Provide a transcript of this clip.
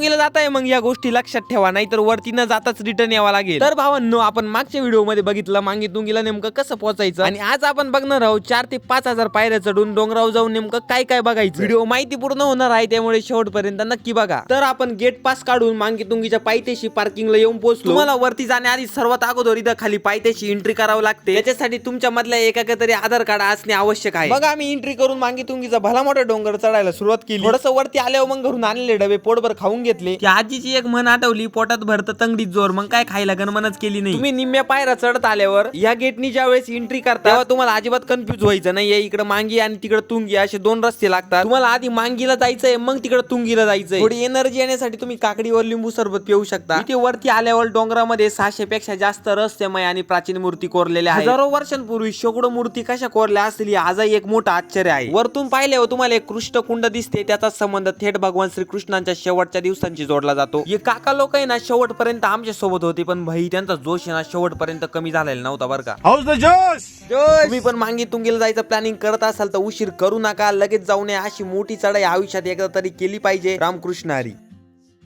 तुंगीला जाताय मग या गोष्टी लक्षात ठेवा, नाहीतर वरती न जाताच रिटर्न यावा लागेल. तर भावांनो, आपण मागच्या व्हिडिओ मध्ये बघितलं मांगी तुंगीला नेमकं कसं पोहोचायचं, आणि आज आपण बघणार आहोत 4 ते 5,000 पायऱ्या चढून डोंगरावर जाऊन नेमकं काय काय बघायचं. व्हिडिओ माहितीपूर्ण होणार आहे, त्यामुळे शेवटपर्यंत नक्की बघा. तर आपण गेट पास काढून मांगी तुंगीच्या पायथ्याशी पार्किंगला येऊन पोहोचलो. तुम्हाला वरती जाण्याआधी सर्वात अगोदर इथं खाली पायथ्याशी एंट्री करावं लागते. त्याच्यासाठी तुमच्या मधल्या एकाकडे तरी आधार कार्ड असणे आवश्यक आहे. मग आम्ही एंट्री करून मांगी तुंगीचा भला मोठा डोंगर चढायला सुरुवात केली. थोडंसं वरती आल्यावर मग घरून आणलेले डबे पोटभर खाऊन घेतले. की आजीची एक म्हण आठवली, पोटात भरत तंगडीत जोर, मग काय खायला गणमनच केली नाही. तुम्ही निम्म्या पायऱ्या चढत आल्यावर या गेटनी ज्या वेळेस एंट्री करता तेव्हा तुम्हाला अजिबात कन्फ्युज व्हायचं नाही. इकडे मांगी आणि तिकडे तुंगी असे 2 रस्ते लागतात. तुम्हाला आधी मांगीला जायचंय, मग तिकडे तुंगीला जायचंय. थोडी एनर्जी येण्यासाठी तुम्ही काकडीवर लिंबू सरबत पिऊ शकता. इथे वरती आल्यावर डोंगरामध्ये 600 पेक्षा जास्त रहस्यमय आणि प्राचीन मूर्ती कोरलेल्या आहेत. हजारो वर्षांपूर्वी शेकडो मूर्ती कशा कोरल्या असतील आजही एक मोठं आश्चर्य आहे. वरतून पाहिल्यावर तुम्हाला एक कृष्ण कुंड दिसते, त्याचा संबंध थेट भगवान श्रीकृष्णांच्या शेवटच्या दिवसांशी जोडला जातो. हे काका लोक आहे ना शेवटपर्यंत आमच्या सोबत होते, पण भाई त्यांचा जोश आहे ना शेवटपर्यंत कमी झालेला नव्हता बरं का. तुम्ही पण मांगी तुंगीला जायचं प्लॅनिंग करत असाल तर उशीर करू नका, लगेच जाऊ नये. अशी मोठी चढाई आयुष्यात एकदा तरी केली पाहिजे. रामकृष्ण हरी.